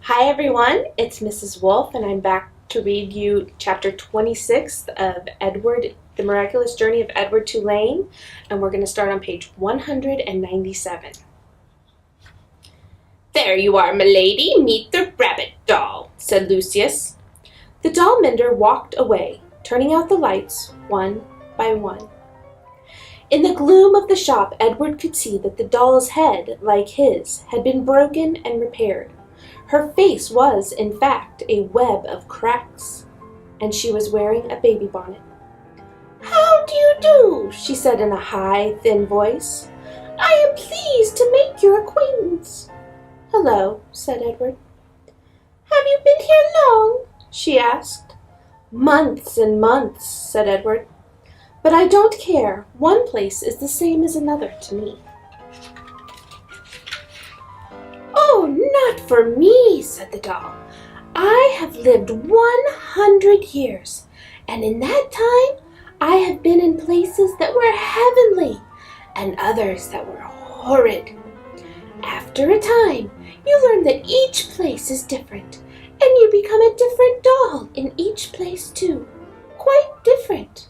Hi everyone, it's Mrs. Wolf and I'm back to read you chapter 26 of The Miraculous Journey of Edward Tulane, and we're going to start on page 197. "There you are, milady, meet the rabbit doll," said Lucius. The doll mender walked away, turning out the lights one by one. In the gloom of the shop, Edward could see that the doll's head, like his, had been broken and repaired. Her face was, in fact, a web of cracks, and she was wearing a baby bonnet. "How do you do?" she said in a high, thin voice. "I am pleased to make your acquaintance." "Hello," said Edward. "Have you been here long?" she asked. "Months and months," said Edward. "But I don't care. One place is the same as another to me." "Oh, not for me," said the doll. "I have lived 100 years, and in that time I have been in places that were heavenly and others that were horrid. After a time, you learn that each place is different, and you become a different doll in each place too. Quite different."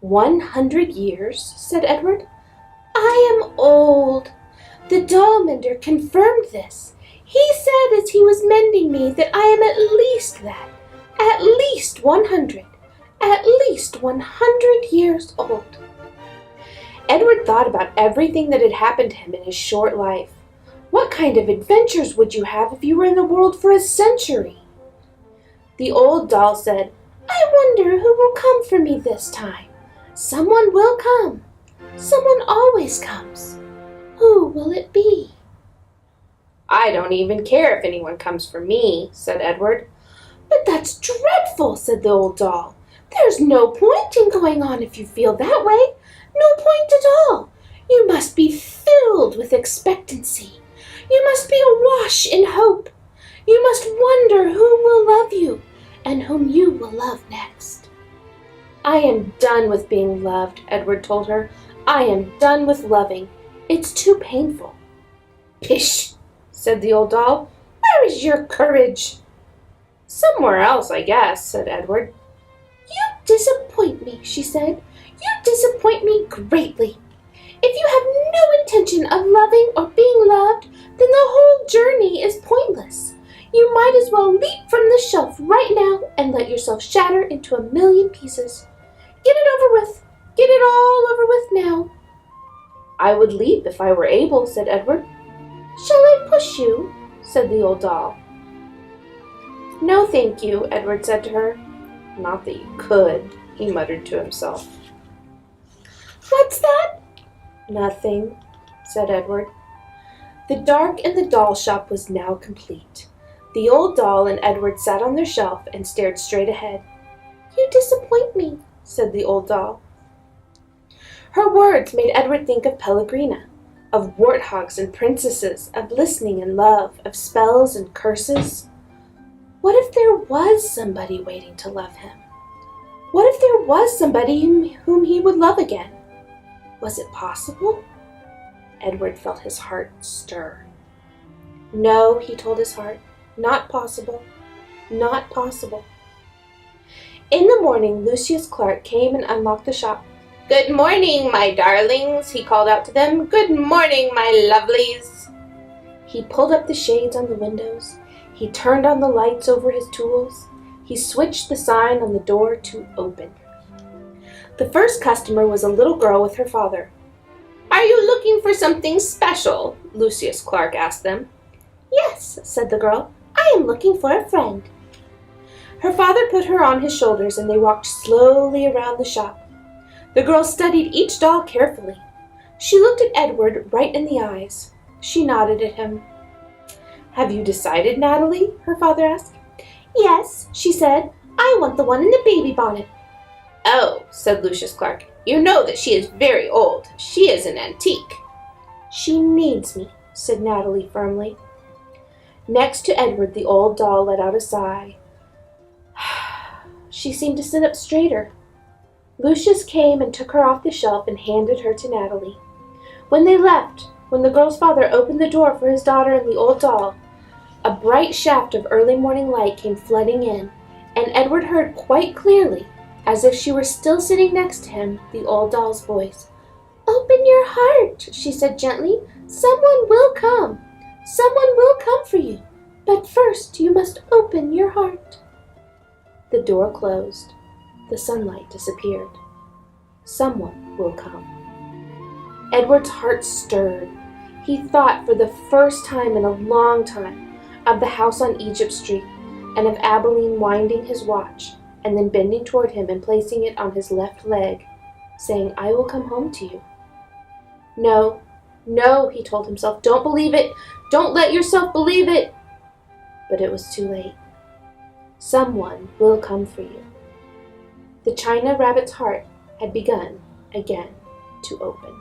100 years, said Edward. "I am old." The doll mender confirmed this. He said as he was mending me that I am at least 100, at least 100 years old. Edward thought about everything that had happened to him in his short life. What kind of adventures would you have if you were in the world for a century? The old doll said, "I wonder who will come for me this time. Someone will come. Someone always comes. Who will it be?" "I don't even care if anyone comes for me," said Edward. "But that's dreadful," said the old doll. "There's no point in going on if you feel that way. No point at all. You must be filled with expectancy. You must be awash in hope. You must wonder who will love you and whom you will love next." "I am done with being loved," Edward told her. "I am done with loving. It's too painful." "Pish," said the old doll. "Where is your courage?" "Somewhere else, I guess," said Edward. "You disappoint me," she said. "You disappoint me greatly. If you have no intention of loving or being loved, then the whole journey is pointless. You might as well leap from the shelf right now and let yourself shatter into a million pieces. Get it over with. Get it all over with now." "I would leap if I were able," said Edward. "Shall I push you?" said the old doll. "No, thank you," Edward said to her. "Not that you could," he muttered to himself. "What's that?" "Nothing," said Edward. The dark in the doll shop was now complete. The old doll and Edward sat on their shelf and stared straight ahead. "You disappoint me," said the old doll. Her words made Edward think of Pellegrina, of warthogs and princesses, of listening and love, of spells and curses. What if there was somebody waiting to love him? What if there was somebody whom he would love again? Was it possible? Edward felt his heart stir. No, he told his heart, not possible, not possible. In the morning, Lucius Clark came and unlocked the shop. "Good morning, my darlings," he called out to them. "Good morning, my lovelies." He pulled up the shades on the windows. He turned on the lights over his tools. He switched the sign on the door to open. The first customer was a little girl with her father. "Are you looking for something special?" Lucius Clark asked them. "Yes," said the girl. "I am looking for a friend." Her father put her on his shoulders and they walked slowly around the shop. The girl studied each doll carefully. She looked at Edward right in the eyes. She nodded at him. "Have you decided, Natalie?" her father asked. "Yes," she said. "I want the one in the baby bonnet." "Oh," said Lucius Clark. "You know that she is very old. She is an antique." "She needs me," said Natalie firmly. Next to Edward, the old doll let out a sigh. She seemed to sit up straighter. Lucius came and took her off the shelf and handed her to Natalie. When they left, when the girl's father opened the door for his daughter and the old doll, A bright shaft of early morning light came flooding in, and Edward heard quite clearly, as if she were still sitting next to him, the old doll's voice. "Open your heart," she said gently. "Someone will come. Someone will come for you. But first you must open your heart." The door closed. The sunlight disappeared. Someone will come. Edward's heart stirred. He thought for the first time in a long time of the house on Egypt Street, and of Abilene winding his watch, and then bending toward him and placing it on his left leg, saying, "I will come home to you." "No, no," he told himself, "don't believe it. Don't let yourself believe it." But it was too late. Someone will come for you. The China Rabbit's heart had begun again to open.